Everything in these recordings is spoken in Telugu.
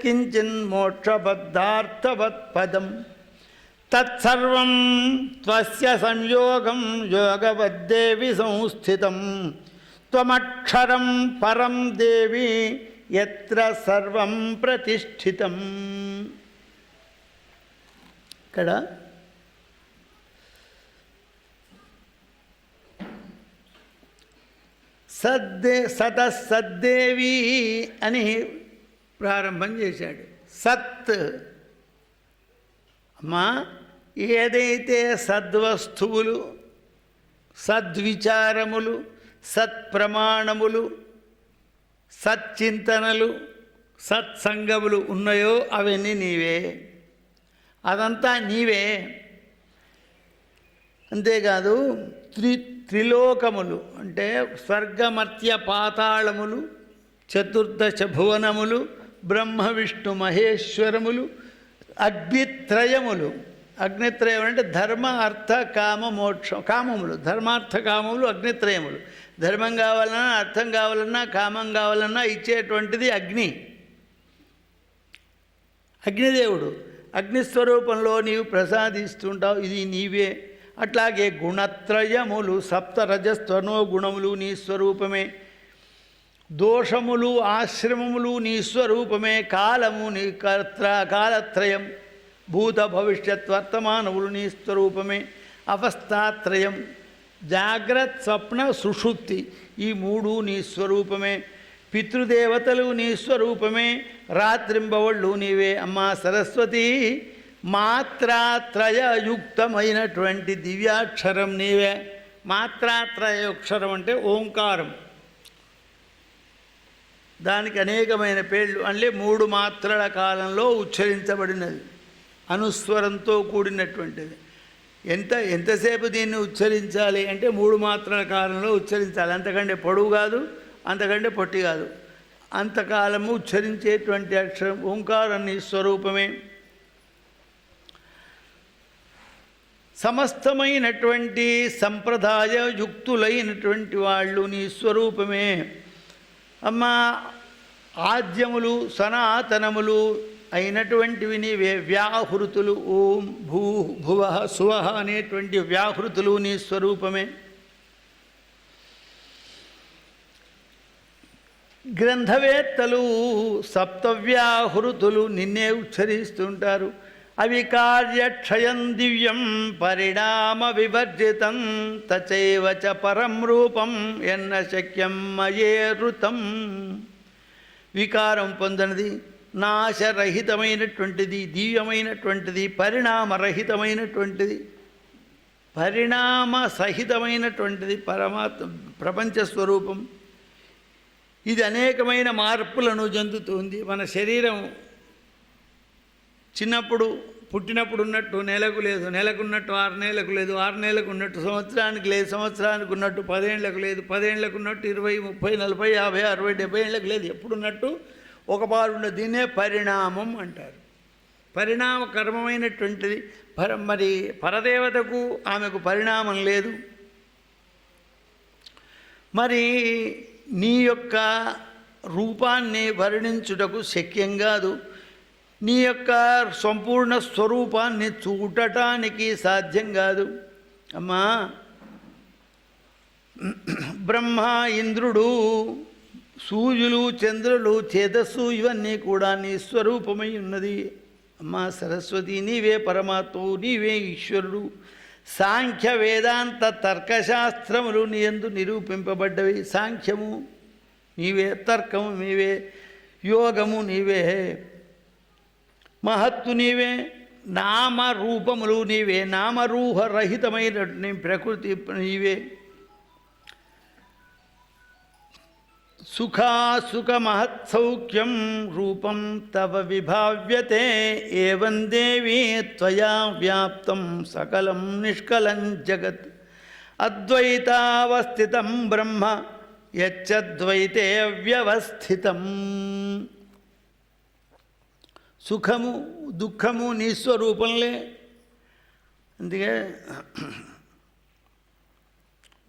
యత్కించిన్ మోక్షబద్ధార్థవత్పదం తత్సర్వం త్వస్య సంయోగం యోగవద్దేవి సంస్థితం త్వమక్షరం పరం దేవి యత్ర సర్వం ప్రతిష్ఠితం. ఇక్కడ సతసద్దేవి అని ప్రారంభం చేశాడు. సత్ అమ్మా, ఏదైతే సద్వస్తువులు, సద్విచారములు, సత్ప్రమాణములు, సచ్చింతనలు, సత్సంగములు ఉన్నాయో అవన్నీ నీవే, అదంతా నీవే. అంతేకాదు త్రిలోకములు అంటే స్వర్గమర్త్య పాతాళములు, చతుర్దశ భువనములు, బ్రహ్మ విష్ణు మహేశ్వరములు, అగ్నిత్రయములు. అగ్నిత్రయం అంటే ధర్మ అర్థ కామ మోక్షం. కామములు, ధర్మార్థ కామములు, అగ్నిత్రయములు. ధర్మం కావాలన్నా, అర్థం కావాలన్నా, కామం కావాలన్నా ఇచ్చేటువంటిది అగ్ని. అగ్నిదేవుడు అగ్నిస్వరూపంలో నీవు ప్రసాదిస్తుంటావు, ఇది నీవే. అట్లాగే గుణత్రయములు, సప్తరజస్వనో గుణములు నీ స్వరూపమే. దోషములు, ఆశ్రమములు నీ స్వరూపమే. కాలము నీ కాలత్రయం, భూత భవిష్యత్ వర్తమానములు నీ స్వరూపమే. అవస్థాత్రయం, జాగ్రత్త స్వప్న సుషుప్తి, ఈ మూడు నీ స్వరూపమే. పితృదేవతలు నీ స్వరూపమే. రాత్రింబవళ్ళు నీవే. అమ్మా సరస్వతి, మాత్రాత్రయయుక్తమైనటువంటి దివ్యాక్షరం నీవే. మాత్రాత్రయాక్షరం అంటే ఓంకారం. దానికి అనేకమైన పేర్లు, అంటే 3 మాత్రల కాలంలో ఉచ్చరించబడినది, అనుస్వరంతో కూడినటువంటిది. ఎంతసేపు దీన్ని ఉచ్చరించాలి అంటే 3 మాత్రల కాలంలో ఉచ్చరించాలి. అంతకంటే పొడవు కాదు, అంతకంటే పొట్టి కాదు. అంతకాలము ఉచ్చరించేటువంటి అక్షరం ఓంకారం నీ స్వరూపమే. సమస్తమైనటువంటి సంప్రదాయ యుక్తులైనటువంటి వాళ్ళు నీ స్వరూపమే. అమ్మా, ఆద్యములు సనాతనములు అయినటువంటివి నీవే. వ్యాహృతులు, ఓం భూ భువ సువ అనేటువంటి వ్యాహృతులు నీ స్వరూపమే. గ్రంథవేత్తలు సప్తవ్యాహృతులు నిన్నే ఉచ్చరిస్తుంటారు. అవికార్యక్షయం దివ్యం పరిణామ వివర్జితం తచైవ చ పరం రూపం ఎన్న శక్యం మయేరుతం. వికారం పొందనిది, నాశరహితమైనటువంటిది, దివ్యమైనటువంటిది, పరిణామరహితమైనటువంటిది, పరిణామ సహితమైనటువంటిది పరమాత్మ ప్రపంచ స్వరూపం. ఇది అనేకమైన మార్పులను చెందుతుంది. మన శరీరం చిన్నప్పుడు పుట్టినప్పుడు ఉన్నట్టు నెలకు లేదు, నెలకున్నట్టు 6 నెలలకు లేదు, 6 నెలలకు ఉన్నట్టు సంవత్సరానికి లేదు, సంవత్సరానికి ఉన్నట్టు 10 ఏళ్లకు లేదు, 10 ఏళ్లకు ఉన్నట్టు 20, 30, 40, 50, 60, 70 ఏళ్లకు లేదు. ఎప్పుడున్నట్టు ఒక పారుండే. దీన్నే పరిణామం అంటారు. పరిణామకరమైనటువంటిది. మరి పరదేవతకు ఆమెకు పరిణామం లేదు. మరి నీ యొక్క రూపాన్ని వర్ణించుటకు శక్యం కాదు. నీ యొక్క సంపూర్ణ స్వరూపాన్ని చూడటానికి సాధ్యం కాదు. అమ్మా, బ్రహ్మ, ఇంద్రుడు, సూర్యులు, చంద్రులు, చేతస్సు ఇవన్నీ కూడా నీ స్వరూపమై ఉన్నది. అమ్మా సరస్వతి, నీవే పరమాత్మవు, నీవే ఈశ్వరుడు. సాంఖ్య వేదాంత తర్కశాస్త్రములు నీ యందు నిరూపింపబడ్డవి. సాంఖ్యము నీవే, తర్కము నీవే, యోగము నీవే, మహత్తు నీవే, నామరూపములు నీవే, నామరూహరహితమైన ప్రకృతి నీవే. సుఖాసుఖ మహత్సౌఖ్యం రూపం తవ విభావ్యతే ఏవం దేవి త్వయా వ్యాప్తం సకలం నిష్కలం జగత్ అద్వైతావస్థితం బ్రహ్మ యచ్చద్వైతే వ్యవస్థితం. సుఖము దుఃఖము నీ స్వరూపంలే. అందుకే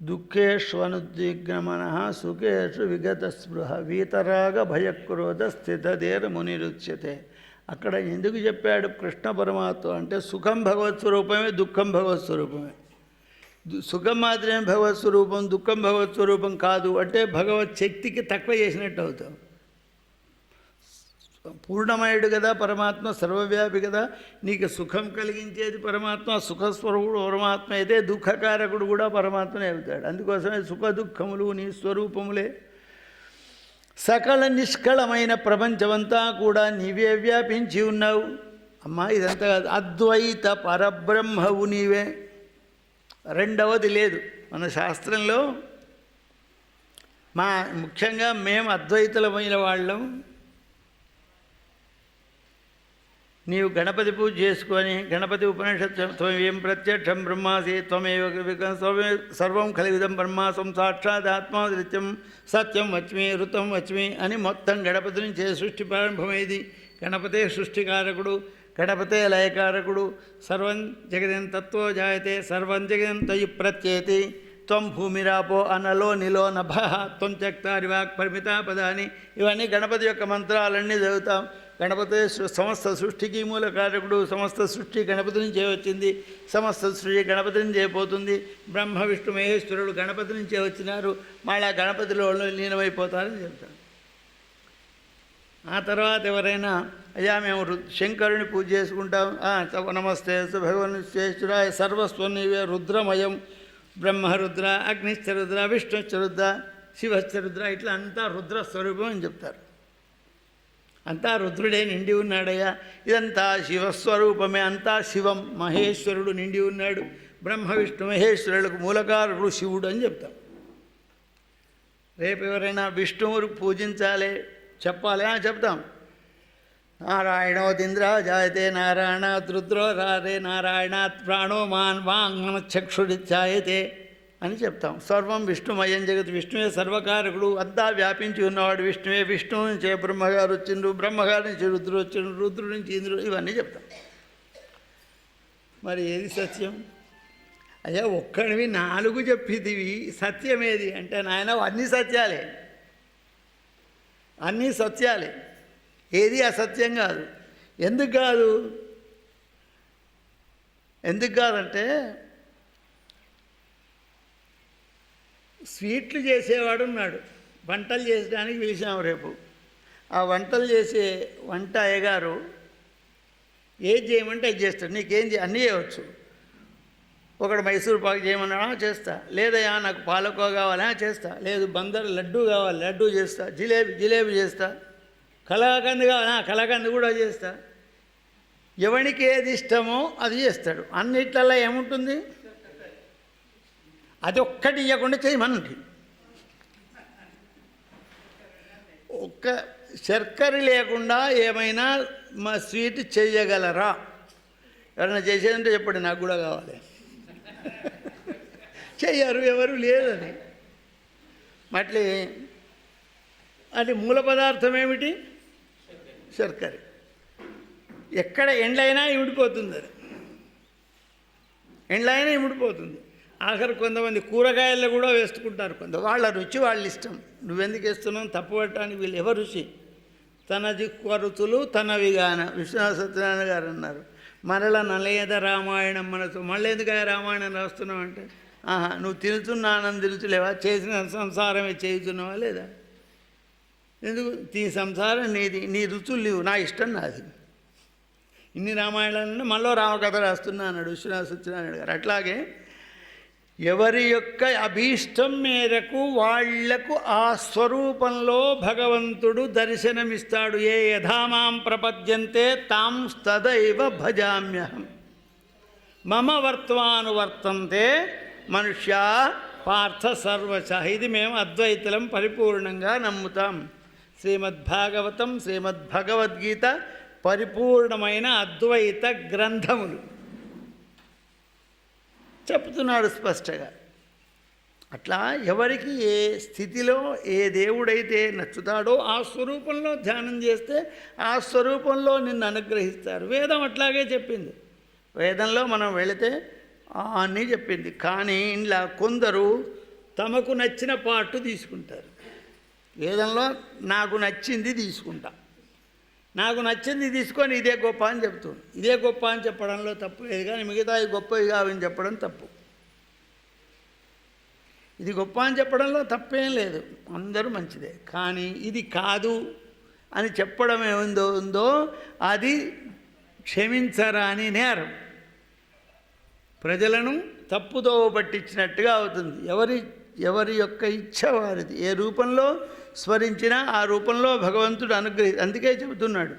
దుఃఖేష్వనుద్విగ్నమనః సుఖేషు విగతస్పృహ వీతరాగ భయక్రోధ స్థితధీర మునిరుచ్యతే. అక్కడ ఎందుకు చెప్పాడు కృష్ణ పరమాత్మ అంటే సుఖం భగవత్ స్వరూపమే, దుఃఖం భగవత్ స్వరూపమే. సుఖం మాత్రమే భగవత్ స్వరూపం, దుఃఖం భగవత్ స్వరూపం కాదు అంటే భగవత్ శక్తికి తక్కువ చేసినట్టు అవుతాం. పూర్ణమయుడు కదా పరమాత్మ, సర్వవ్యాపి కదా. నీకు సుఖం కలిగించేది పరమాత్మ, సుఖస్వరూపుడు పరమాత్మ అయితే దుఃఖకారకుడు కూడా పరమాత్మనే అవుతాడు. అందుకోసమే సుఖ దుఃఖములు నీ స్వరూపములే. సకల నిష్కళమైన ప్రపంచమంతా కూడా నీవే వ్యాపించి ఉన్నావు. అమ్మా ఇదంతా కాదు, అద్వైత పరబ్రహ్మవు నీవే, రెండవది లేదు. మన శాస్త్రంలో ముఖ్యంగా మేము అద్వైతులమైన వాళ్ళం. నీవు గణపతి పూజ చేసుకొని గణపతి ఉపనిషత్తు త్వమేం ప్రత్యక్షం బ్రహ్మాసి త్వమేవ సర్వం కలివిదం బ్రహ్మాసం సాక్షాత్ ఆత్మాదృత్యం సత్యం వచ్మి ఋతం వచ్మి అని మొత్తం గణపతి నుంచే సృష్టి ప్రారంభమైంది. గణపతే సృష్టికారకుడు, గణపతే లయకారకుడు. సర్వం జగదం తత్వో జాయతే సర్వం జగదం తయి ప్రత్యేతి త్వం భూమిరాపో అనలో నిలో నభ త్వం చక్తారివాక్ పరిమితా పదాని. ఇవన్నీ గణపతి యొక్క మంత్రాలన్నీ చదువుతాం. గణపతి సమస్త సృష్టికి మూల కారకుడు, సమస్త సృష్టి గణపతి నుంచే వచ్చింది, సమస్త సృష్టి గణపతి నుంచే పోతుంది. బ్రహ్మ విష్ణు మహేశ్వరుడు గణపతి నుంచే వచ్చినారు, మళ్ళా గణపతిలో లీనమైపోతారని చెప్తారు. ఆ తర్వాత ఎవరైనా అయ్యా మేము శంకరుని పూజ చేసుకుంటాం, నమస్తే భగవన్ శ్రేష్ఠురాయ సర్వస్వం నీవే రుద్రమయం, బ్రహ్మరుద్ర అగ్నిశ్చరుద్ర విష్ణుశ్చరుద్ర శివశ్చరుద్ర, ఇట్లా అంతా రుద్రస్వరూపం అని చెప్తారు. అంతా రుద్రుడే నిండి ఉన్నాడయ్యా, ఇదంతా శివస్వరూపమే, అంతా శివం మహేశ్వరుడు నిండి ఉన్నాడు. బ్రహ్మ విష్ణు మహేశ్వరులకు మూలకారుడు శివుడు అని చెప్తాం. రేపు ఎవరైనా విష్ణువుని పూజించాలి చెప్పాలి చెప్తాం. నారాయణోదింద్ర జాయతే నారాయణాత్ రుద్రో రారే నారాయణాత్ ప్రాణో మాన్ వాంగ్మనశ్చక్షుడిచ్చాయతే అని చెప్తాం. సర్వం విష్ణుమయం జగత్, విష్ణువే సర్వకారకుడు, అంతా వ్యాపించి ఉన్నవాడు విష్ణువే. విష్ణువు నుంచే బ్రహ్మగారు వచ్చిండ్రు, బ్రహ్మగారి నుంచి రుద్రుడు వచ్చిండ్రు, రుద్రుడి నుంచి ఇంద్రుడు, ఇవన్నీ చెప్తాం. మరి ఏది సత్యం? అయ్యా ఒక్కడివి 4 చెప్పిదివి, సత్యమేది అంటే నాయన అన్నీ సత్యాలే, అన్నీ సత్యాలే, ఏది అసత్యం కాదు. ఎందుకు కాదు? ఎందుకు కాదంటే స్వీట్లు చేసేవాడు ఉన్నాడు, వంటలు చేసడానికి పిలిచాము రేపు. ఆ వంటలు చేసే వంట అయ్యగారు ఏది చేయమంటే అది చేస్తాడు. నీకేం అన్నీ చేయవచ్చు. ఒకడు మైసూర్ పాకు చేయమన్నా చేస్తా, లేదయ్యా నాకు పాలకో కావాలా చేస్తా, లేదు బందర్ లడ్డు కావాలి లడ్డు చేస్తా, జిలేబీ చేస్తా, కలాకంది కావాలా కలాకంది కూడా చేస్తా. ఎవరికి ఏది ఇష్టమో అది చేస్తాడు. అన్నిట్లలో ఏముంటుంది? అది ఒక్కటి ఇవ్వకుండా చేయమనండి. ఒక్క శర్కర లేకుండా ఏమైనా మా స్వీట్ చేయగలరా? ఎవరైనా చేసేదంటే చెప్పండి, నాకు కూడా కావాలి. చెయ్యరు, ఎవరు లేదని. మట్లీ అది మూల పదార్థం ఏమిటి? శర్కర. ఎక్కడ ఎండ్లైనా ఇమిడిపోతుంది, అది ఎండ్లైనా ఇమిడిపోతుంది. ఆఖరి కొంతమంది కూరగాయల్లో కూడా వేసుకుంటారు. వాళ్ళ రుచి వాళ్ళ ఇష్టం. నువ్వెందుకు వేస్తున్నావు? తప్పు పట్టడానికి వీళ్ళు ఎవరు రుచి? తన జిక్వ రుచులు తనవిగాన విశ్వనాథ సత్యనారాయణ గారు అన్నారు. మరలా నలయద రామాయణం మనసు. మళ్ళీ ఎందుకు రామాయణం రాస్తున్నావు అంటే, నువ్వు తినుతున్నానని తిరుగుతులేవా? చేసిన సంసారమే చేయుతున్నావా లేదా? ఎందుకు? నీ సంసారం నీది, నీ రుచులు లేవు, నా ఇష్టం నాది. ఇన్ని రామాయణాలన్నీ మళ్ళీ రామకథ రాస్తున్నా అన్నాడు విశ్వనాథ సత్యనారాయణ గారు. అట్లాగే ఎవరి యొక్క అభీష్టం మేరకు వాళ్లకు ఆ స్వరూపంలో భగవంతుడు దర్శనమిస్తాడు. ఏ యథామాం ప్రపద్యంతే తాం తదైవ భజామ్యహం మమ వర్త్మానువర్తంతే మనుష్యా పార్థ సర్వశ. ఇది మేము అద్వైతులం పరిపూర్ణంగా నమ్ముతాం. శ్రీమద్భాగవతం శ్రీమద్భగవద్గీత పరిపూర్ణమైన అద్వైత గ్రంథములు చెప్తున్నాడు స్పష్టంగా. అట్లా ఎవరికి ఏ స్థితిలో ఏ దేవుడైతే నచ్చుతాడో ఆ స్వరూపంలో ధ్యానం చేస్తే ఆ స్వరూపంలో నిన్ను అనుగ్రహిస్తారు. వేదం అట్లాగే చెప్పింది. వేదంలో మనం వెళితే అన్నీ చెప్పింది. కానీ ఇలా కొందరు తమకు నచ్చిన పార్ట్ తీసుకుంటారు. వేదంలో నాకు నచ్చింది తీసుకుంటా, నాకు నచ్చింది తీసుకొని ఇదే గొప్ప అని చెప్తుంది. ఇదే గొప్ప అని చెప్పడంలో తప్పు లేదు, కానీ మిగతా గొప్పవి కావని చెప్పడం తప్పు. ఇది గొప్ప అని చెప్పడంలో తప్పేం లేదు, అందరూ మంచిదే. కానీ ఇది కాదు అని చెప్పడం ఉందో అది క్షమించరాని నేరం, ప్రజలను తప్పుదో పట్టించినట్టుగా అవుతుంది. ఎవరి యొక్క ఇచ్ఛ వారిది, ఏ రూపంలో స్మరించినా ఆ రూపంలో భగవంతుడు అందుకే చెబుతున్నాడు.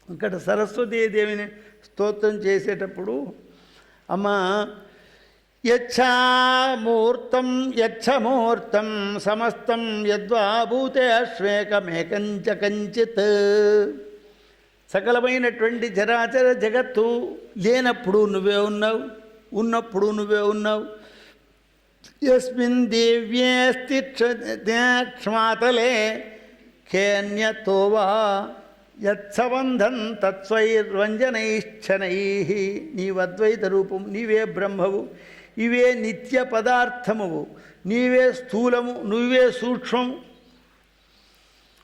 ఇక్కడ సరస్వతీదేవిని స్తోత్రం చేసేటప్పుడు అమ్మ యచ్ఛమూర్తం సమస్తం యద్వా భూతే అశ్వేకమేకంచ కంచిత్, సకలమైనటువంటి చరాచర జగత్తు లేనప్పుడు నువ్వే ఉన్నావు, ఉన్నప్పుడు నువ్వే ఉన్నావు. యస్మిన్ దివ్యేస్తి క్షమాతలే కేన్యతో వా యత్సబంధం తత్స్వైర్వంజనైశ్చనై. నీవద్వైత రూపం, నీవే బ్రహ్మవు, ఇవే నిత్య పదార్థమువు, నీవే స్థూలము, నువ్వే సూక్ష్మము,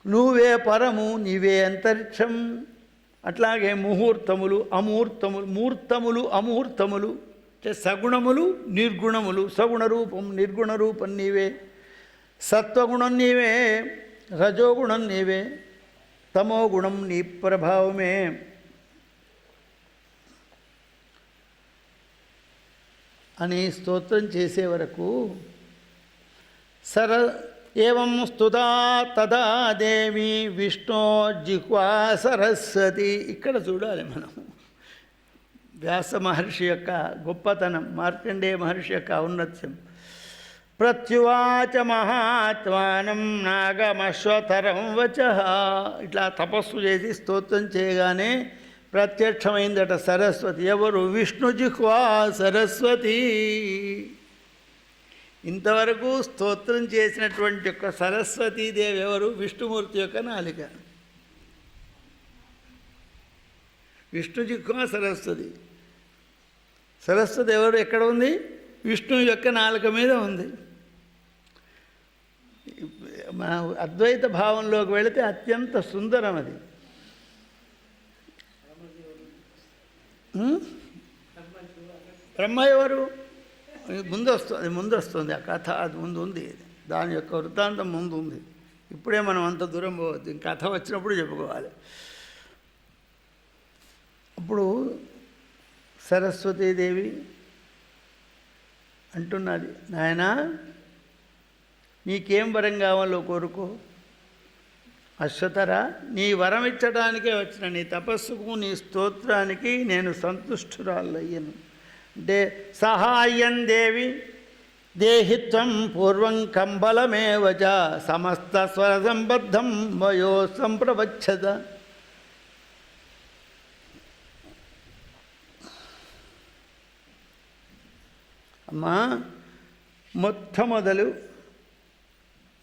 నువ్వే పరము, నీవే అంతరిక్షం. అట్లాగే ముహూర్తములు అమూర్తములు, మూర్తములు అమూర్తములు అంటే సగుణములు నిర్గుణములు, సగుణ రూపం నిర్గుణ రూపం నీవే, సత్వగుణం నీవే, రజోగుణం నీవే, తమోగుణం నీ ప్రభావమే. అని స్తోత్రం చేసే వరకు ఏవం స్తుతా తదా దేవి విష్ణో జిహ్వా సరస్వతి. ఇక్కడ చూడాలి మనం వ్యాస మహర్షి యొక్క గొప్పతనం, మార్కండేయ మహర్షి యొక్క ఔన్నత్యం. ప్రత్యువాచ మహాత్మానం నాగమశ్వతరం వచ. ఇట్లా తపస్సు చేసి స్తోత్రం చేయగానే ప్రత్యక్షమైందట సరస్వతి. ఎవరు? విష్ణు జిహ్వా సరస్వతి. ఇంతవరకు స్తోత్రం చేసినటువంటి యొక్క సరస్వతీదేవి ఎవరు? విష్ణుమూర్తి యొక్క నాలిక. విష్ణు జిహ్వా సరస్వతి. సరస్వతి ఎవరు? ఎక్కడ ఉంది? విష్ణువు యొక్క నాలుక మీద ఉంది. మన అద్వైత భావంలోకి వెళితే అత్యంత సుందరం అది. బ్రహ్మ ఎవరు? ముందు వస్తుంది ఆ కథ, అది ముందు ఉంది, దాని యొక్క వృత్తాంతం ముందు ఉంది. ఇప్పుడే మనం అంత దూరం పోవద్దు, కథ వచ్చినప్పుడు చెప్పుకోవాలి. అప్పుడు సరస్వతీదేవి అంటున్నది, నాయనా నీకేం వరం కావాలో కోరుకో. అశ్వతరా, నీ వరం ఇచ్చడానికే వచ్చిన, నీ తపస్సుకు నీ స్తోత్రానికి నేను సంతుష్టురాలయ్యను. అంటే సహాయం దేవి దేహిత్వం పూర్వం కంబలమేవచ సమస్త స్వర సంబద్ధం మయో సంప్రవచ్చద. అమ్మా, మొట్టమొదలు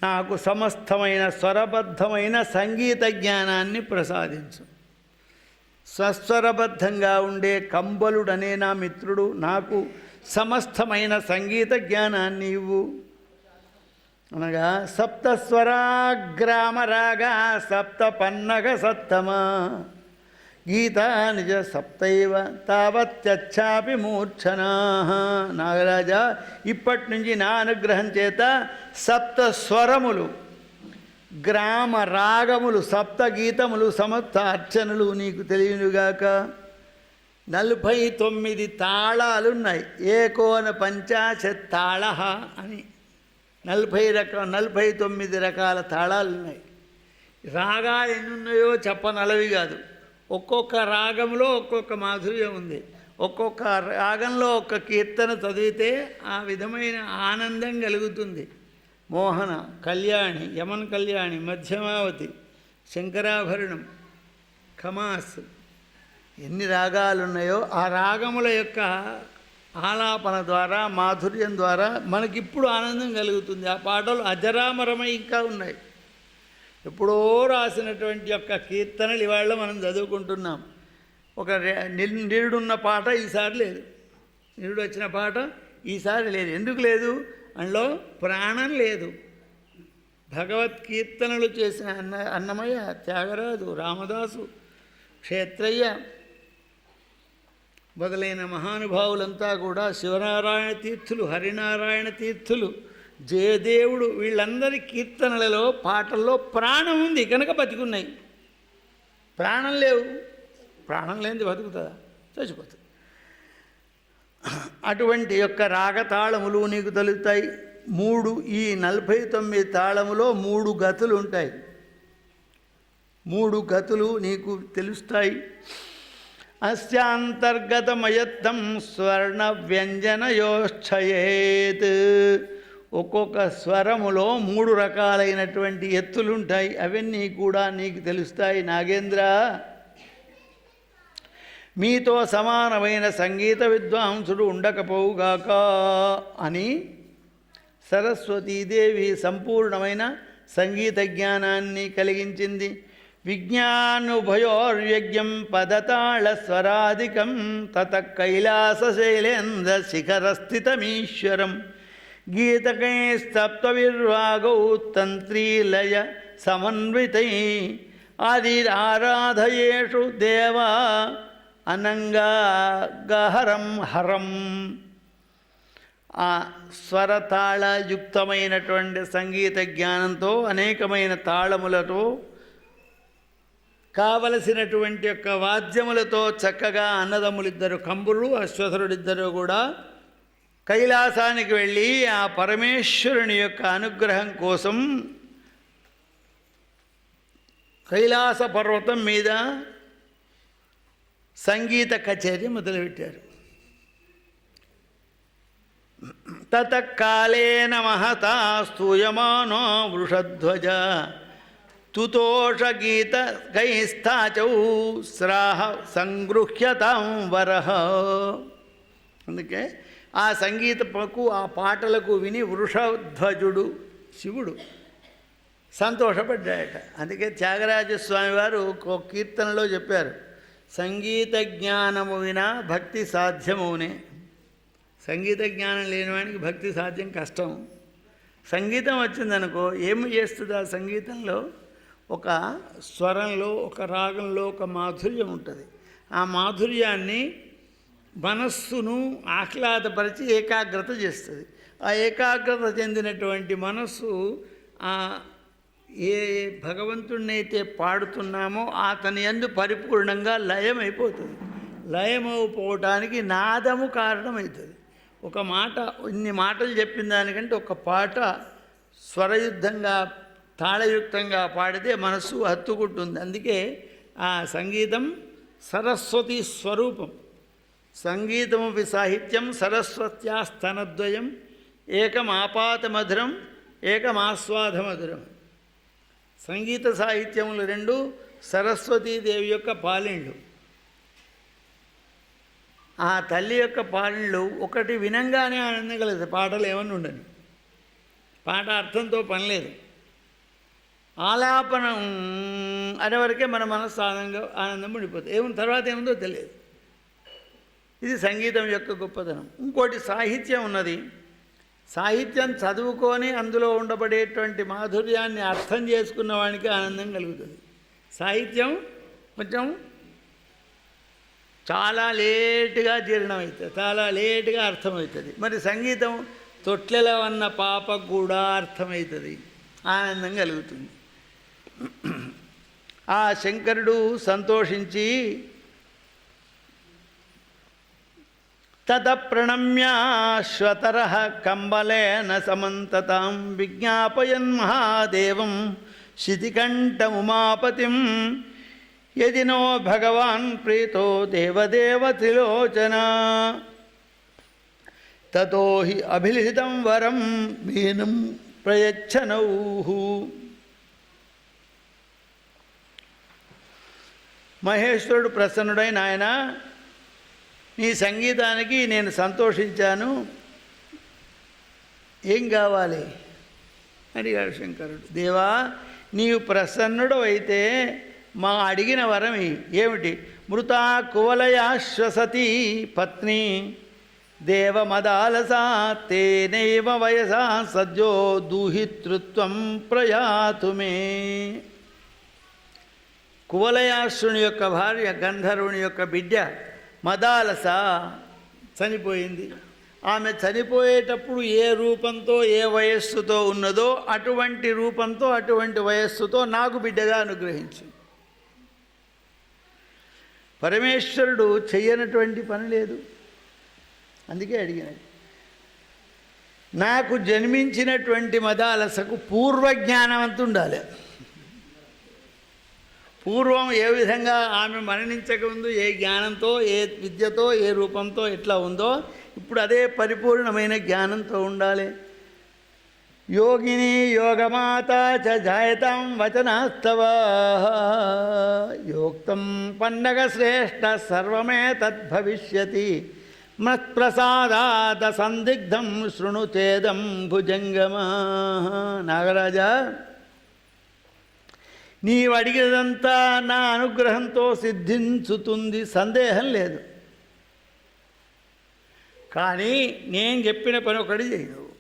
నాకు సమస్తమైన స్వరబద్ధమైన సంగీత జ్ఞానాన్ని ప్రసాదించు. స్వస్వరబద్ధంగా ఉండే కంబలుడనే నా మిత్రుడు నాకు సమస్తమైన సంగీత జ్ఞానాన్ని ఇవ్వు. అనగా సప్తస్వరాగ్రామరాగా సప్త పన్నగ సప్తమా గీతా నిజ సప్తైవ తావత్యచ్చాపి మూర్ఛనా. నాగరాజా, ఇప్పటి నుంచి నా అనుగ్రహం చేత సప్త స్వరములు, గ్రామ రాగములు, సప్త గీతములు, సమస్త అర్చనలు నీకు తెలియనుగాక. 49 తాళాలున్నాయి. ఏకోన పంచాశత్ తాళ అని 49 రకాల తాళాలున్నాయి. రాగాలు ఎన్ని ఉన్నాయో చెప్పనలవి కాదు. ఒక్కొక్క రాగంలో ఒక్కొక్క మాధుర్యం ఉంది. ఒక్కొక్క రాగంలో ఒక్క కీర్తన చదివితే ఆ విధమైన ఆనందం కలుగుతుంది. మోహన, కళ్యాణి, యమన్ కళ్యాణి, మధ్యమావతి, శంకరాభరణం, ఖమాస్, ఎన్ని రాగాలు ఉన్నాయో ఆ రాగముల యొక్క ఆలాపన ద్వారా, మాధుర్యం ద్వారా మనకిప్పుడు ఆనందం కలుగుతుంది. ఆ పాటలు అజరామరమై ఇంకా ఉన్నాయి. ఎప్పుడో రాసినటువంటి యొక్క కీర్తనలు ఇవాళ మనం చదువుకుంటున్నాం. ఒక నిరుడున్న పాట ఈసారి లేదు, నిరుడు వచ్చిన పాట ఈసారి లేదు. ఎందుకు లేదు అందులో ప్రాణం లేదు. భగవత్కీర్తనలు చేసిన అన్నమయ్య, త్యాగరాజు, రామదాసు, క్షేత్రయ్య మొదలైన మహానుభావులంతా కూడా, శివనారాయణ తీర్థులు, హరినారాయణ తీర్థులు, జయదేవుడు, వీళ్ళందరి కీర్తనలలో పాటల్లో ప్రాణం ఉంది కనుక బతికున్నాయి. ప్రాణం లేవు, ప్రాణం లేనిది బతుకుతుందా? చచ్చిపోతుంది. అటువంటి యొక్క రాగతాళములు నీకు తొలుగుతాయి. 3 ఈ 49 తాళములో 3 గతులు ఉంటాయి. 3 గతులు నీకు తెలుస్తాయి. అస్యాంతర్గతమయత్తం స్వర్ణ వ్యంజనయోశ్చయేత్. ఒక్కొక్క స్వరములో 3 రకాలైనటువంటి ఎత్తులుంటాయి. అవన్నీ కూడా నీకు తెలుస్తాయి. నాగేంద్ర, మీతో సమానమైన సంగీత విద్వాంసుడు ఉండకపోవుగాక అని సరస్వతీదేవి సంపూర్ణమైన సంగీత జ్ఞానాన్ని కలిగించింది. విజ్ఞానుభయోర్యజ్ఞం పదతాళ స్వరాధికం తత కైలాసశైలేంద్ర శిఖరస్థితమీశ్వరం గీతకైస్తప్తవిర్వాగౌ తంత్రీలయ సమన్వితై ఆదిరారాధయేషు దేవా అనంగాహరం హరం. ఆ స్వరతాళయుక్తమైనటువంటి సంగీత జ్ఞానంతో, అనేకమైన తాళములతో, కావలసినటువంటి యొక్క వాద్యములతో చక్కగా అన్నదమ్ములిద్దరు కంబులు, అశ్వథరుడిద్దరూ కూడా కైలాసానికి వెళ్ళి ఆ పరమేశ్వరుని యొక్క అనుగ్రహం కోసం కైలాస పర్వతం మీద సంగీత కచేరీ మొదలుపెట్టారు. తతకాలేన మహతా స్తూయమానో వృషధ్వజ తుతోష గీత గైస్థాచౌ శ్రాహ సంగృహ్యతాం వరహ. అందుకే ఆ సంగీతకు, ఆ పాటలకు విని వృషధ్వజుడు శివుడు సంతోషపడ్డాడట. అందుకే త్యాగరాజస్వామి వారు ఒక కీర్తనలో చెప్పారు, సంగీత జ్ఞానము వినా భక్తి సాధ్యమవునే. సంగీత జ్ఞానం లేనివానికి భక్తి సాధ్యం కష్టం. సంగీతం వచ్చిందనుకో ఏమి చేస్తుంది? ఆ సంగీతంలో ఒక స్వరంలో, ఒక రాగంలో ఒక మాధుర్యం ఉంటుంది. ఆ మాధుర్యాన్ని మనస్సును ఆహ్లాదపరిచి ఏకాగ్రత చేస్తుంది. ఆ ఏకాగ్రత చెందినటువంటి మనస్సు ఏ భగవంతుడినైతే పాడుతున్నామో అతని యందు పరిపూర్ణంగా లయమైపోతుంది. లయమైపోవటానికి నాదము కారణమవుతుంది. ఒక మాట, ఇన్ని మాటలు చెప్పిన దానికంటే ఒక పాట స్వరయుద్ధంగా, తాళయుక్తంగా పాడితే మనస్సు హత్తుకుంటుంది. అందుకే ఆ సంగీతం సరస్వతి స్వరూపం. సంగీతమపి సాహిత్యం సరస్వత్యా స్తనద్వయం ఏకమాపాతమధురం ఏకమాస్వాదమధురం. సంగీత సాహిత్యములు 2 సరస్వతీదేవి యొక్క పాలిండ్లు. ఆ తల్లి యొక్క పాలిండ్లు ఒకటి వినంగానే ఆనందం కలుగుతుంది. పాటలు ఏమన్నా ఉండని, పాట అర్థంతో పని లేదు. ఆలాపనం అనేవరకే మన మనస్సు ఆనందం పడిపోతుంది. తర్వాత ఏముందో తెలియదు. ఇది సంగీతం యొక్క గొప్పతనం. ఇంకోటి సాహిత్యం ఉన్నది. సాహిత్యం చదువుకొని అందులో ఉండబడేటువంటి మాధుర్యాన్ని అర్థం చేసుకున్న వానికి ఆనందం కలుగుతుంది. సాహిత్యం కొంచెం చాలా లేటుగా జీర్ణమవుతుంది, చాలా లేటుగా అర్థమవుతుంది. మరి సంగీతం తొట్లెల ఉన్న పాపకు కూడా అర్థమవుతుంది, ఆనందం కలుగుతుంది. ఆ శంకరుడు సంతోషించి తత ప్రణమ్యాశ్వతరః కంబలేన సమంతతాం విజ్ఞాపయన్ మహాదేవం శితికంఠముమాపతిం యది నో భగవాన్ ప్రీతో దేవదేవ త్రిలోచన తతో హి అభిలిషితం వరం మీనం ప్రయచ్చనౌ. మహేశ్వరుడు ప్రసన్నుడై, నాయన నీ సంగీతానికి నేను సంతోషించాను, ఏం కావాలి అడిగాడు శంకరుడు. దేవా, నీవు ప్రసన్నుడు అయితే మా అడిగిన వరం ఏమిటి? మృతా కువలయాశ్వసతి పత్ని దేవమదాలసా తేనైవ వయసా సద్యో దూహితృత్వం ప్రయాతు మే. కువలయాశ్రుని యొక్క భార్య గంధర్వుని యొక్క బిడ్డ మదాలస చనిపోయింది. ఆమె చనిపోయేటప్పుడు ఏ రూపంతో ఏ వయస్సుతో ఉన్నదో అటువంటి రూపంతో అటువంటి వయస్సుతో నాకు బిడ్డగా అనుగ్రహించు. పరమేశ్వరుడు చెయ్యనటువంటి పని లేదు. అందుకే అడిగినది. నాకు జన్మించినటువంటి మదాలసకు పూర్వజ్ఞానం అంత ఉండాలి. పూర్వం ఏ విధంగా ఆమె మరణించకముందు ఏ జ్ఞానంతో ఏ విద్యతో ఏ రూపంతో ఎట్లా ఉందో ఇప్పుడు అదే పరిపూర్ణమైన జ్ఞానంతో ఉండాలి. యోగిని యోగమాత చ జాయతాం వచనాస్తవ యోక్తం పన్నగ శ్రేష్ఠ సర్వమే తద్భవిష్యతి మత్ప్రసాదాద సందిగ్ధం శృణుచేదం భుజంగమా. నాగరాజా, నీవు అడిగినదంతా నా అనుగ్రహంతో సిద్ధించుతుంది, సందేహం లేదు. కానీ నేను చెప్పిన పని ఒకటి చెయ్యి. నువ్వు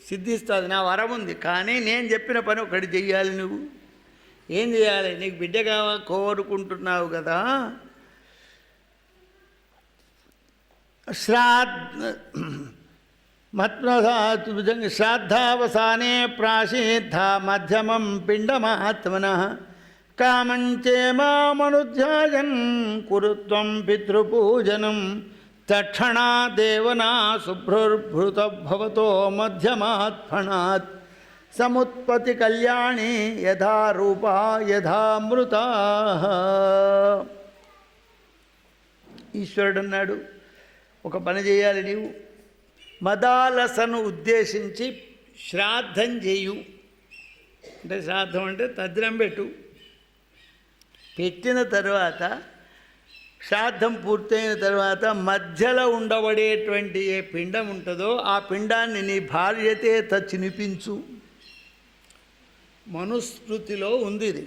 సిద్ధిస్తుంది, నా వరం ఉంది. కానీ నేను చెప్పిన పని ఒకటి చెయ్యాలి. నువ్వు ఏం చేయాలి? నీకు బిడ్డగా కోరుకుంటున్నావు కదా, శ్రాద్ధావసానే ప్రాశీద్ధ మధ్యమం పిండమాత్మనః కామంచేమామనుధ్యాయన్ కురుత్వం పితృపూజనం తక్షణా దేవనా శుభ్రుర్భృతభవతో మధ్యమాత్ఫణాత్ సముత్పత్తి కళ్యాణి యథా రూపా యథామృతా. ఈశ్వరుడు అన్నాడు, ఒక పని చేయాలి. నీవు మదాలసను ఉద్దేశించి శ్రాద్ధం చేయు. అంటే శ్రాద్ధం అంటే తద్దినం పెట్టు. పెట్టిన తర్వాత శ్రాద్ధం పూర్తయిన తర్వాత మధ్యలో ఉండబడేటువంటి ఏ పిండం ఉంటుందో ఆ పిండాన్ని నీ భార్యతే చినిపించు. మనుస్మృతిలో ఉంది ఇది.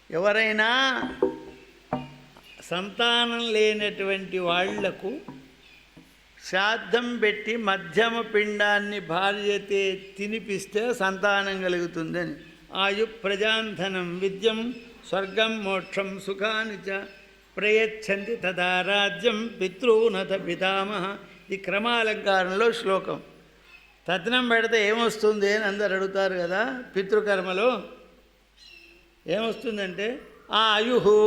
ఎవరైనా సంతానం లేనటువంటి వాళ్లకు శ్రాద్ధం పెట్టి మధ్యమ పిండాన్ని భార్యతే తినిపిస్తే సంతానం కలుగుతుందని. ఆయు ప్రజాంధనం విద్యం స్వర్గం మోక్షం సుఖాని చ ప్రయచ్చంతి తదా రాజ్యం పితృనత పితామహ. ఈ క్రమాలంకారంలో శ్లోకం. తద్దినం పెడితే ఏమొస్తుంది అని అందరు అడుగుతారు కదా. పితృకర్మలో ఏమొస్తుందంటే ఆయుహు,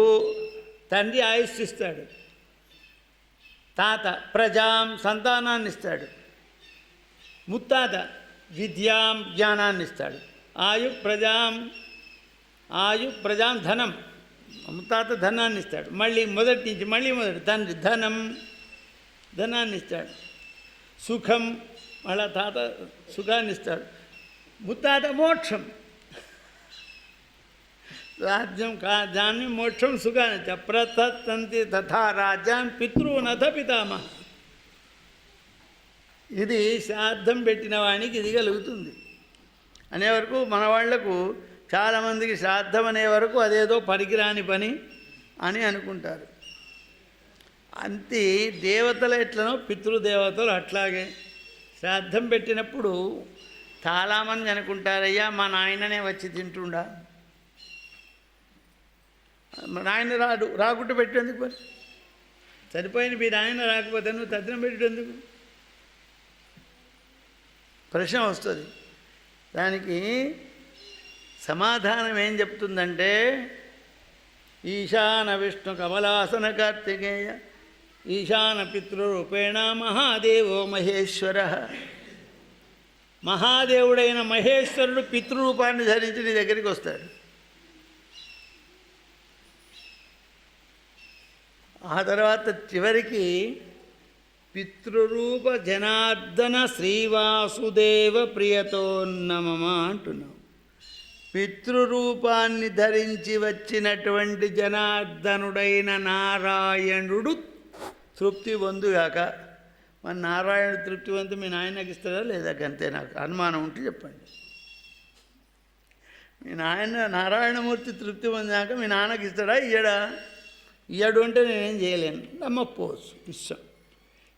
తండ్రి ఆయుస్సు ఇస్తాడు. తాత ప్రజాం, సంతానాన్ని ఇస్తాడు. ముత్తాత విద్యాం, జ్ఞానాన్ని ఇస్తాడు. ఆయు ప్రజాం ధనం, ముత్తాత ధనాన్ని ఇస్తాడు. మళ్ళీ మొదటి తండ్రి ధనాన్ని ఇస్తాడు. సుఖం, మళ్ళా తాత సుఖాన్ని ఇస్తాడు. ముత్తాత మోక్షం, రాజ్యం దాన్ని మోక్షం సుఖాన్ని ప్రతంతి తథా రాజ్యాన్ని పితృనథ పితామహ. ఇది శ్రాద్ధం పెట్టిన వానికి ఇది కలుగుతుంది అనే వరకు మన వాళ్లకు చాలామందికి శ్రాద్ధం అనే వరకు అదేదో పనికిరాని పని అని అనుకుంటారు. అంతే దేవతలు ఎట్లనో పితృదేవతలు అట్లాగే. శ్రాద్ధం పెట్టినప్పుడు చాలామంది అనుకుంటారయ్యా మా నాయననే వచ్చి తింటుండా, నాయన రాకుంటూ పెట్టేందుకు, మరి చనిపోయిన మీ నాయన రాకపోతే నువ్వు తద్దినం పెట్టేందుకు ప్రశ్న వస్తుంది. దానికి సమాధానం ఏం చెప్తుందంటే, ఈశాన విష్ణు కమలాసన కార్తికేయ ఈశాన పితృరూపేణ మహాదేవో మహేశ్వర. మహాదేవుడైన మహేశ్వరుడు పితృరూపాన్ని ధరించి నీ దగ్గరికి వస్తాడు. ఆ తర్వాత చివరికి పితృరూప జనార్దన శ్రీవాసుదేవ ప్రియతోన్నమమ అంటున్నావు. పితృరూపాన్ని ధరించి వచ్చినటువంటి జనార్దనుడైన నారాయణుడు తృప్తి పొందుగాక. మన నారాయణుడు తృప్తి పొంది మీ నాయనకి ఇస్తాడా లేదా? అంతే. నాకు అనుమానం ఉంటే చెప్పండి. మీ నాయన నారాయణమూర్తి తృప్తి పొందాక మీ నాన్నకి ఇస్తాడా? ఇయ్యడా? ఇయ్యడు అంటే నేనేం చేయలేను, నమ్మకపోవచ్చు. ఇష్టం.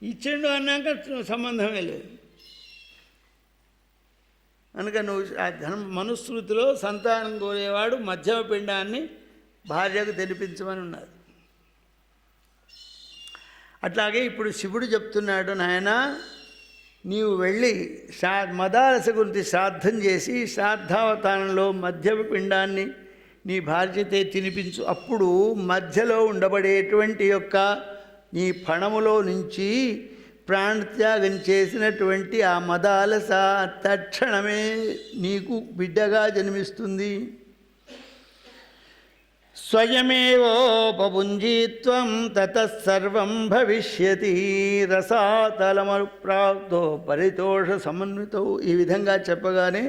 ఇచ్చిండు అన్నాక సంబంధమే లేదు. కనుక నువ్వు ఆ మనుస్మృతిలో సంతానం కోరేవాడు మధ్యమ పిండాన్ని భార్యకు తెలిపించమని ఉన్నది. అట్లాగే ఇప్పుడు శివుడు చెప్తున్నాడు, నాయన నీవు వెళ్ళి మదాలస గురించి శ్రాద్ధం చేసి శ్రాద్ధావతారంలో మధ్యమ పిండాన్ని నీ భార్యతే తినిపించు. అప్పుడు మధ్యలో ఉండబడేటువంటి యొక్క నీ ఫణములో నుంచి ప్రాణత్యాగం చేసినటువంటి ఆ మదాలస తక్షణమే నీకు బిడ్డగా జన్మిస్తుంది. స్వయమేవోపభుంజీత్వం తతఃసర్వం భవిష్యతి రసాతలమప్రాప్తో పరితోష సమన్వితో. ఈ విధంగా చెప్పగానే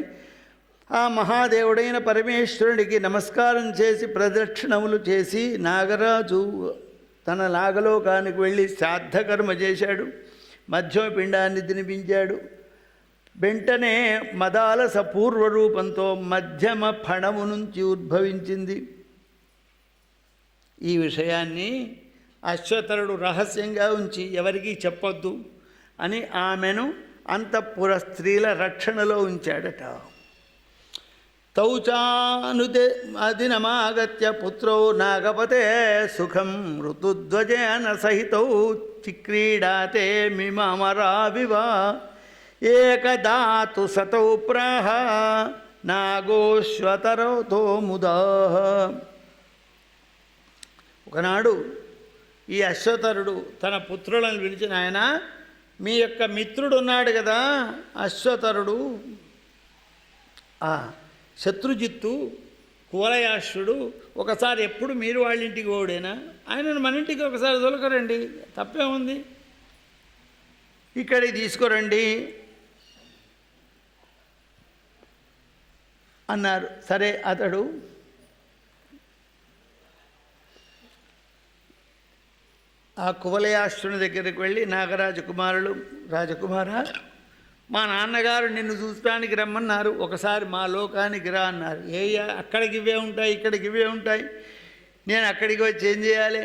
ఆ మహాదేవుడైన పరమేశ్వరుడికి నమస్కారం చేసి ప్రదక్షిణములు చేసి నాగరాజు తన నాగలోకానికి వెళ్ళి శ్రాద్ధకర్మ చేశాడు, మధ్యమ పిండాన్ని తినిపించాడు. వెంటనే మదాలస పూర్వరూపంతో మధ్యమ ఫణము నుంచి ఉద్భవించింది. ఈ విషయాన్ని అశ్వతరుడు రహస్యంగా ఉంచి ఎవరికీ చెప్పొద్దు అని ఆమెను అంతఃపుర స్త్రీల రక్షణలో ఉంచాడట. తౌచానుదే అదినమాగత్య పుత్రో నాగపతే సుఖం ఋతుధ్వజేన సహితౌ చిక్రీడాతే మిమరావివ ఏకదాతు సతౌ ప్రాహ నాగోశ్వతరతో ముదా. ఒకనాడు ఈ అశ్వతరుడు తన పుత్రులను పిలిచిన, ఆయన మీ యొక్క మిత్రుడు ఉన్నాడు కదా అశ్వతరుడు, శత్రుజిత్తు కువలయాశ్వుడు, ఒకసారి ఎప్పుడు మీరు వాళ్ళ ఇంటికి ఓడేనా, ఆయనను మన ఇంటికి ఒకసారి దొలకరండి, తప్పే ఉంది, ఇక్కడికి తీసుకురండి అన్నారు. సరే, అతడు ఆ కువలయాశ్వుని దగ్గరికి వెళ్ళి, నాగరాజు కుమారులు, రాజకుమారా, మా నాన్నగారు నిన్ను చూడటానికి రమ్మన్నారు, ఒకసారి మా లోకానికి రా అన్నారు. అక్కడికి ఇవే ఉంటాయి, ఇక్కడికి ఇవే ఉంటాయి, నేను అక్కడికి వచ్చి ఏం చేయాలి,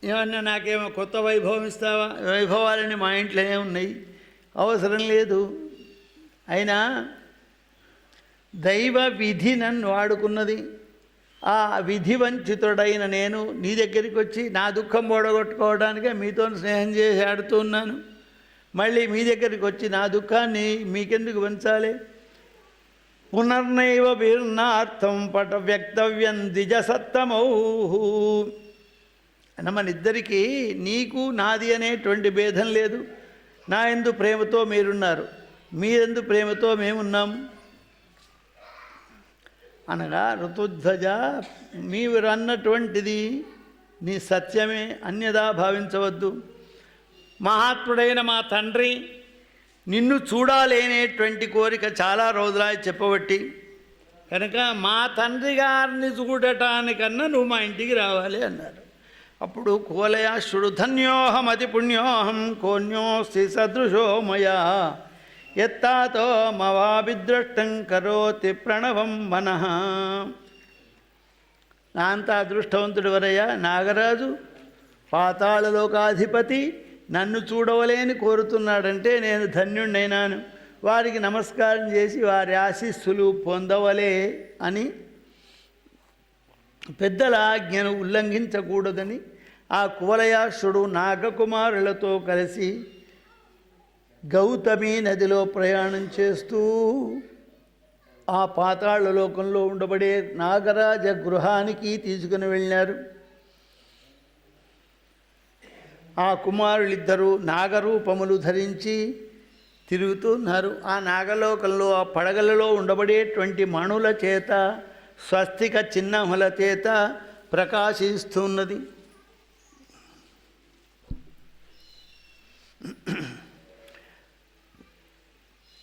ఏమన్నా నాకేమో కొత్త వైభవం ఇస్తావా, వైభవాలని మా ఇంట్లో ఏమున్నాయి, అవసరం లేదు. అయినా దైవ విధి నన్ను వాడుకున్నది, ఆ విధి వంచితుడైన నేను నీ దగ్గరికి వచ్చి నా దుఃఖం ఓడగొట్టుకోవడానికే మీతో స్నేహం చేసి ఆడుతూ ఉన్నాను, మళ్ళీ మీ దగ్గరికి వచ్చి నా దుఃఖాన్ని మీకెందుకు పెంచాలి. పునర్నైవ వీర్ణార్థం పట వ్యక్తవ్యం ద్విజసత్తమౌ. అన్న మన ఇద్దరికీ నీకు నాది అనేటువంటి భేదం లేదు, నా యందు ప్రేమతో మీరున్నారు, మీరెందు ప్రేమతో మేమున్నాం అనగా, ఋతుధ్వజ మీరు అన్నటువంటిది నీ సత్యమే, అన్యదా భావించవద్దు. మహాత్ముడైన మా తండ్రి నిన్ను చూడాలనేటువంటి కోరిక చాలా రోజులా చెప్పబట్టి కనుక మా తండ్రి గారిని చూడటానికన్నా నువ్వు మా ఇంటికి రావాలి అన్నారు. అప్పుడు కువలయాశ్వుడు, ధన్యోహం అతి పుణ్యోహం కోన్యోస్తి సదృశో మయా ఎత్తాతో మవాభిద్రష్టం కరోతి ప్రణవం మనః. నా అంత అదృష్టవంతుడు వరయ్యా, నాగరాజు పాతాళలోకాధిపతి నన్ను చూడవలేని కోరుతున్నాడంటే నేను ధన్యుణ్ణైనాను, వారికి నమస్కారం చేసి వారి ఆశీస్సులు పొందవలే అని, పెద్దల ఆజ్ఞను ఉల్లంఘించకూడదని ఆ కువలయాశ్వుడు నాగకుమారులతో కలిసి గౌతమి నదిలో ప్రయాణం చేస్తూ ఆ పాతాళ లోకంలో ఉండబడే నాగరాజ గృహానికి తీసుకుని వెళ్ళారు. ఆ కుమారులిద్దరూ నాగరూపములు ధరించి తిరుగుతున్నారు. ఆ నాగలోకంలో ఆ పడగలలో ఉండబడేటువంటి మణుల చేత, స్వస్తిక చిహ్నముల చేత ప్రకాశిస్తున్నది.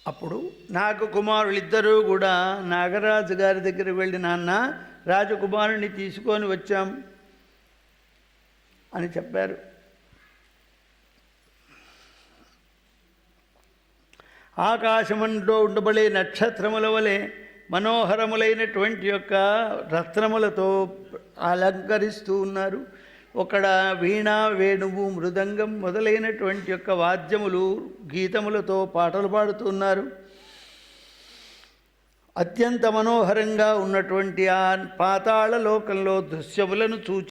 అప్పుడు నాగకుమారులిద్దరూ కూడా నాగరాజు గారి దగ్గరికి వెళ్ళి, నాన్న రాజకుమారుని తీసుకొని వచ్చాం అని చెప్పారు. ఆకాశమంలో ఉండబడే నక్షత్రముల వలె మనోహరములైనటువంటి యొక్క రత్నములతో అలంకరిస్తూ ఉన్నారు. ఒకడ వీణ, వేణువు, మృదంగం మొదలైనటువంటి యొక్క వాద్యములు, గీతములతో పాటలు పాడుతున్నారు. అత్యంత మనోహరంగా ఉన్నటువంటి ఆ పాతాళ లోకంలో దృశ్యములను చూచి